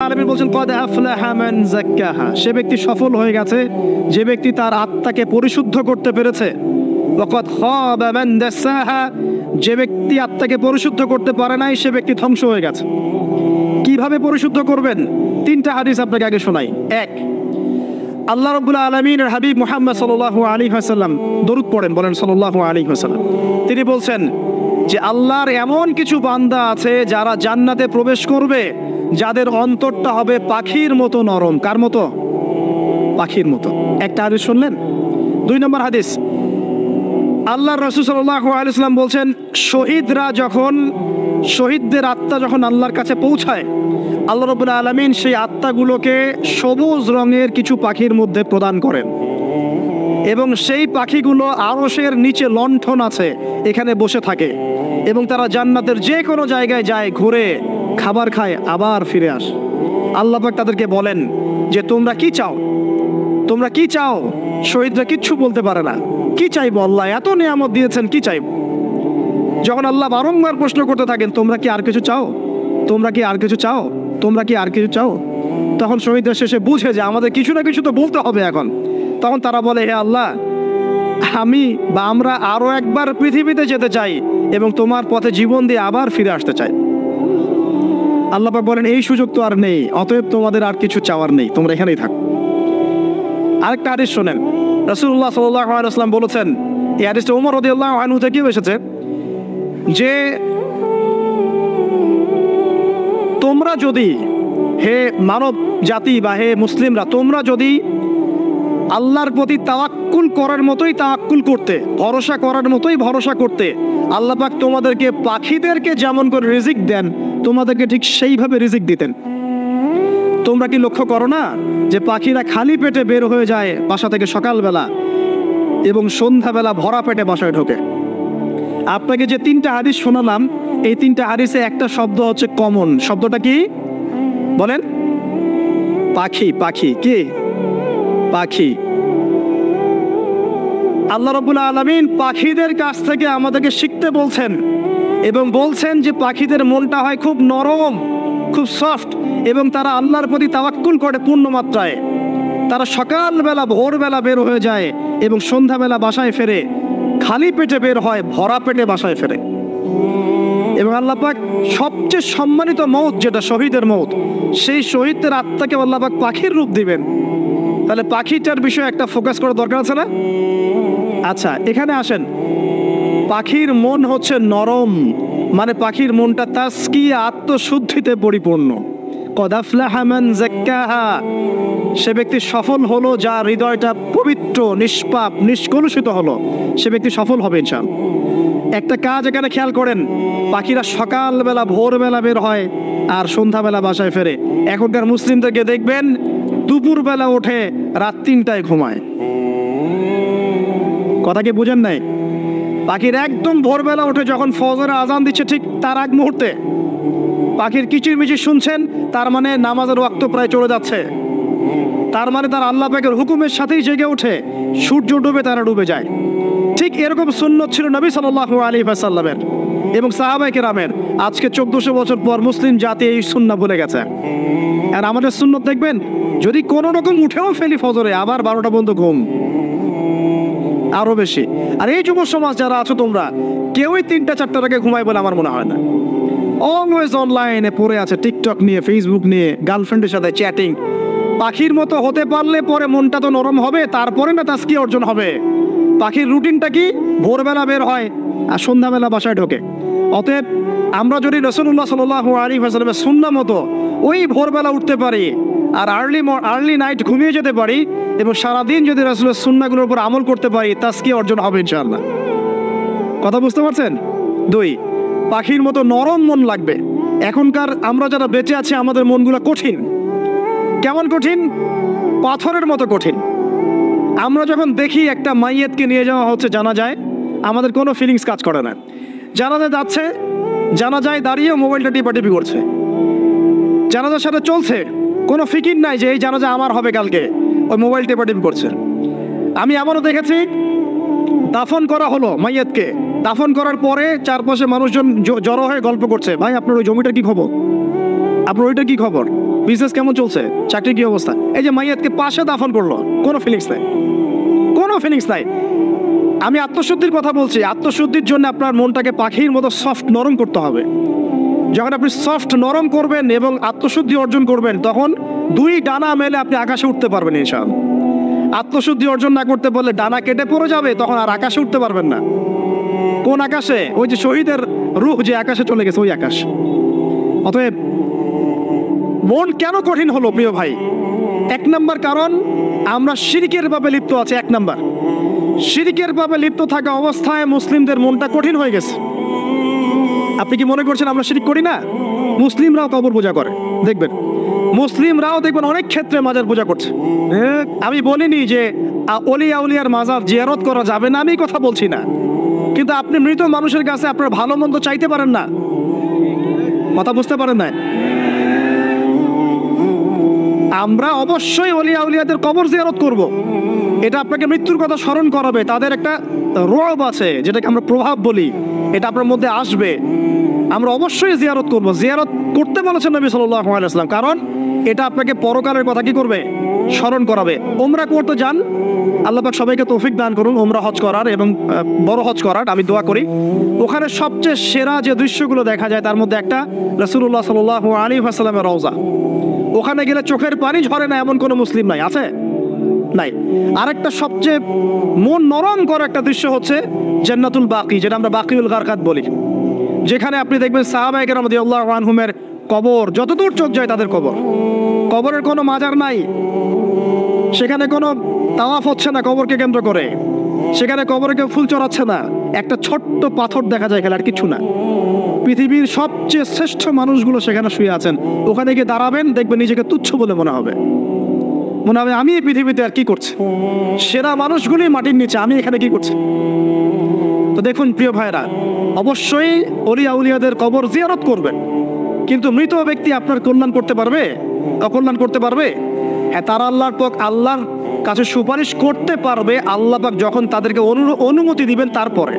আলামিন বলছেন কদ আফলাহা মান যাক্কাহা, সে ব্যক্তি সফল হয়ে গেছে যে ব্যক্তি তার আত্মাকে পরিশুদ্ধ করতে পেরেছে। ওয়া কদ খাবা মান দাসাহা, যে ব্যক্তি আত্মাকে পরিশুদ্ধ করতে পারে নাই সে ব্যক্তি ধ্বংস হয়ে গেছে। কিভাবে পরিশুদ্ধ করবেন? 3টা হাদিস আপনাকে আগে শোনাই। 1, আল্লাহ রাব্বুল আলামিনের হাবিব মুহাম্মদ সাল্লাল্লাহু আলাইহি ওয়াসাল্লাম, দরুদ পড়েন, বলেন সাল্লাল্লাহু আলাইহি ওয়াসাল্লাম। তিনি বলছেন যে আল্লাহর এমন কিছু বান্দা আছে যারা জান্নাতে প্রবেশ করবে যাদের অন্তরটা হবে পাখির মতো নরম। কার মতো? পাখির মতো। একটা হাদিস শুনলেন। 2 নম্বর হাদিস, আল্লাহর রাসূল সাল্লাল্লাহু আলাইহি ওয়াসাল্লাম বলছেন শহীদদের আত্মা যখন আল্লাহর কাছে পৌঁছায়, আল্লাহ রাব্বুল আলামিন সেই আত্মাগুলোকে সবুজ রঙের কিছু পাখির মধ্যে প্রদান করেন এবং সেই পাখিগুলো আরশের নিচে লণ্ঠন আছে এখানে বসে থাকে এবং তারা জান্নাতের যে কোনো জায়গায় যায়, ঘুরে খাবার খায়, আবার ফিরে আসে। আল্লাহ পাক তাদেরকে বলেন যে তোমরা কি চাও, তোমরা কি চাও? শহীদরা কিচ্ছু বলতে পারে না। কি চাইবো? আল্লাহ এত নিয়ামত দিয়েছেন, কি চাইবো? যখন আল্লাহ বারংবার প্রশ্ন করতে থাকেন তোমরা কি আর কিছু চাও, তোমরা কি আর কিছু চাও, তোমরা কি আর কিছু চাও, তখন শহীদরা শেষে বুঝে যে আমাদের কিছু না কিছু তো বলতে হবে এখন। তখন তারা বলে হে আল্লাহ, আমরা আরো একবার পৃথিবীতে যেতে চাই এবং তোমার পথে জীবন দিয়ে আবার ফিরে আসতে চাই। আল্লাহ পাক বলেন এই সুযোগ তো আর নেই, অতএব তোমাদের আর কিছু চাওয়ার নেই, তোমরা এখানেই থাকো। আরেকটা হাদিস শোনেন, রাসূলুল্লাহ সাল্লাল্লাহু আলাইহি ওয়াসাল্লাম বলেছেন, এই হাদিসটা ওমর রাদিয়াল্লাহু আনহু থেকে এসেছে যে তোমরা যদি, হে মানব জাতি বা হে মুসলিমরা, তোমরা যদি আল্লাহর প্রতি তাওয়াক্কুল করার মতোই তাওয়াক্কুল করতে, ভরসা করার মতোই ভরসা করতে, আল্লাহ পাক তোমাদেরকে পাখিদেরকে যেমন করে রিজিক দেন তোমাদেরকে ঠিক সেইভাবে রিজিক দিতেন। তোমরা কি লক্ষ্য করো না যে পাখিরা খালি পেটে বের হয়ে যায় বাসা থেকে সকালবেলা এবং সন্ধ্যাবেলা ভরা পেটে বাসায় ঢোকে? আপনাকে যে 3টা হাদিস শোনালাম, এই 3টা হাদিসে একটা শব্দ হচ্ছে কমন। শব্দটা কি বলেন? পাখি। পাখি কি? পাখি। আল্লাহ রাব্বুল আলামিন পাখিদের কাছ থেকে আমাদেরকে শিখতে বলছেন এবং বলছেন যে পাখিদের মনটা হয় খুব নরম, খুব সফট এবং তারা আল্লাহর প্রতি তাওয়াক্কুল করে পূর্ণ মাত্রায়। তারা সকালবেলা ভোরবেলা বের হয়ে যায় এবং সন্ধ্যাবেলা বাসায় ফেরে, খালি পেটে বের হয়, ভরা পেটে বাসায় ফেরে। এবং আল্লাহ পাক সবচেয়ে সম্মানিত মওত যেটা শহীদের মওত, সেই শহীদদের আত্মাকে আল্লাহ পাক পাখির রূপ দিবেন। তাহলে পাখিটার বিষয়ে একটা ফোকাস করা দরকার আছে না? আচ্ছা, এখানে আসেন। পাখির মন হচ্ছে নরম, মানে পাখির মনটা তাসকিয়া, আত্মশুদ্ধিতে পরিপূর্ণ। কদ আফলাহা মান যাক্কাহা, সে ব্যক্তি সফল হলো যার হৃদয়টা পবিত্র, নিষ্পাপ, নিষ্কলুষিত হলো, সে ব্যক্তি সফল হবে ইনশাআল্লাহ। একটা কাজ এখানে খেয়াল করেন, পাখিরা সকালবেলা ভোরবেলা বের হয় আর সন্ধ্যাবেলা বাসায় ফেরে। এখনকার মুসলিমদেরকে দেখবেন দুপুরবেলা ওঠে, রাত 3টায় ঘুমায়। কথা কি বুঝেন নাই? পাখির একদম ভোরবেলা উঠে যখন ফজরের আজান দিচ্ছে ঠিক তার আগ মুহূর্তে পাখির কিচিরমিচির শুনছেন, তার মানে নামাজের ওয়াক্ত প্রায় চলে যাচ্ছে। তার মানে তার আল্লাহ পাকের হুকুমের সাথেই জেগে ওঠে, সূর্য ডুবে তারা ডুবে যায়। ঠিক এরকম সুন্নত ছিল নবী সাল্লাল্লাহু আলাইহি ওয়াসাল্লামের এবং সাহাবায়ে কেরামের। আজকে 1400 বছর পর মুসলিম জাতি এই সুন্নাহ ভুলে গেছে। আর আমাদের সুন্নত দেখবেন, যদি কোনো রকম উঠেও ফেলি ফজরে, আবার 12টা পর্যন্ত ঘুম, আরো বেশি। আর এই যুব সমাজ যারা আছো তোমরা, কেউই 3টা-4টার আগে ঘুমায় বলে আমার মনে হয় না। অলওয়েজ অনলাইনে পড়ে আছে, টিকটক নিয়ে, ফেসবুক নিয়ে, গার্লফ্রেন্ডের সাথে চ্যাটিং। পাখির মতো হতে পারলে পরে মনটা তো নরম হবে, তারপরে না তাসকিয়া অর্জন হবে। পাখির রুটিনটা কি? ভোরবেলা বের হয় আর সন্ধ্যাবেলা বাসায় ঢোকে। অতএব আমরা যদি রাসূলুল্লাহ সাল্লাল্লাহু আলাইহি ওয়াসাল্লামের সুন্নাহ মতো ওই ভোরবেলা উঠতে পারি আর আর্লি নাইট ঘুমিয়ে যেতে পারি এবং সারাদিন যদি রাসূলের সুন্নাহগুলোর উপর আমল করতে পারি, তাসকিয়া অর্জন হবে ইনশাআল্লাহ। কথা বুঝতে পারছেন? 2, পাখির মতো নরম মন লাগবে। এখনকার আমরা যারা বেঁচে আছি আমাদের মনগুলো কঠিন। কেমন কঠিন? পাথরের মতো কঠিন। আমরা যখন দেখি একটা মাইয়াতকে নিয়ে যাওয়া হচ্ছে জানাজায়, আমাদের কোনো ফিলিংস কাজ করে না। জানাজা যাচ্ছে, জানাজায় দাঁড়িয়ে মোবাইলটা টিপাটিপি করছে। জানাজার সাথে চলছে, কোনো ফিকির নাই যে এই জানাজা আমার হবে কালকে, ওই মোবাইল টিপাটিপি করছে। আমি এমনও দেখেছি, দাফন করা হলো মাইয়াতকে, দাফন করার পরে চারপাশে মানুষজন জড়ো হয়ে গল্প করছে, ভাই আপনার ওই জমিটার কি খবর, আপনার ওইটার কি খবর। বিজনেস কেমন চলছে, চাকরি কি অবস্থা? এই যে মাইয়াতকে পাশে দাফন করলো, কোনো ফিলিংস নাই, কোনো ফিলিংস নাই। আমি আত্মশুদ্ধির কথা বলছি। আত্মশুদ্ধির জন্য আপনার মনটাকে পাখির মতো সফট নরম করতে হবে। যখন আপনি সফট নরম করবেন এবং আত্মশুদ্ধি অর্জন করবেন, তখন দুই ডানা মেলে আপনি আকাশে উঠতে পারবেন ইনশাআল্লাহ। আত্মশুদ্ধি অর্জন না করতে পারলে ডানা কেটে পড়ে যাবে, তখন আর আকাশে উঠতে পারবেন না। কোন আকাশে? ওই যে শহীদের রূহ যে আকাশে চলে গেছে, ওই আকাশ। অতএব মন কেন কঠিন হলো প্রিয় ভাই? এক নাম্বার কারণ, আমরা শিরকের ভাবে লিপ্ত আছি। এক নাম্বার, শিরকের ভাবে লিপ্ত থাকা অবস্থায় মুসলিমদের মনটা কঠিন হয়ে গেছে। আপনি কি মনে করছেন আমরা শিরক করি না? মুসলিমরাও কবর পূজা করে, দেখবেন মুসলিমরাও দেখবেন অনেক ক্ষেত্রে মাজার পূজা করছে। আমি বলিনি যে অলি আউলিয়ার মাজার জিয়ারত করা যাবে না, আমি কথা বলছি না। কিন্তু আপনি মৃত মানুষের কাছে আপনার ভালো মন্দ চাইতে পারেন না। কথা বুঝতে পারেন না? আমরা অবশ্যই অলি আউলিয়াদের কবর জিয়ারত করব। এটা আপনাকে মৃত্যুর কথা স্মরণ করাবে। তাদের একটা রব আছে, যেটাকে আমরা প্রভাব বলি, এটা আপনার মধ্যে আসবে। আমরা অবশ্যই জিয়ারত করব। জিয়ারত করতে বলেছেন নবী সাল্লাল্লাহু আলাইহি ওয়াসাল্লাম, কারণ এটা আপনাকে পরকালের কথা কি করবে? স্মরণ করাবে। উমরা করতে যান, আল্লাহ পাক সবাইকে তৌফিক দান করুন উমরা হজ করার এবং বড় হজ করার। আমি দোয়া করি। ওখানে সবচেয়ে সেরা যে দৃশ্যগুলো দেখা যায়, তার মধ্যে একটা রাসূলুল্লাহ সাল্লাল্লাহু আলাইহি ওয়াসাল্লামের রওজা। ওখানে গেলে চোখের পানি ঝরে না এমন কোনো মুসলিম নাই, আছে? নাই। আরেকটা সবচেয়ে মন নরম করা একটা দৃশ্য হচ্ছে জান্নাতুল বাকি, যেটা আমরা বাকিউল গারকাত বলি। যেখানে আপনি দেখবেন সাহাবায়ে কেরাম রাদিয়াল্লাহু আনহুমের কবর, যতদূর চোখ যায় তাদের কবর। কবরের কোনো মাজার নাই, সেখানে কোনো তাওয়াফ হচ্ছে না কবরকে কেন্দ্র করে, সেখানে কবরে কেউ ফুল চড়াচ্ছে না, একটা ছোট্ট পাথর দেখা যায় খেলে, আর কিছু না। পৃথিবীর সবচেয়ে শ্রেষ্ঠ মানুষগুলো সেখানে শুয়ে আছেন। ওখানে গিয়ে দাঁড়াবেন, দেখবেন নিজেকে তুচ্ছ বলে মনে হবে। মনে হবে আমি এই পৃথিবীতে আর কি করছি? সেরা মানুষগুলি মাটির নিচে, আমি এখানে কি করছি? তো দেখুন প্রিয় ভাইরা, অবশ্যই অলি আউলিয়াদের কবর জিয়ারত করবেন, কিন্তু মৃত ব্যক্তি আপনার কল্যাণ করতে পারবে? অকল্যাণ করতে পারবে? হ্যাঁ, তারা আল্লাহর কাছে সুপারিশ করতে পারবে আল্লাহ পাক যখন তাদেরকে অনুমতি দিবেন, তারপরে।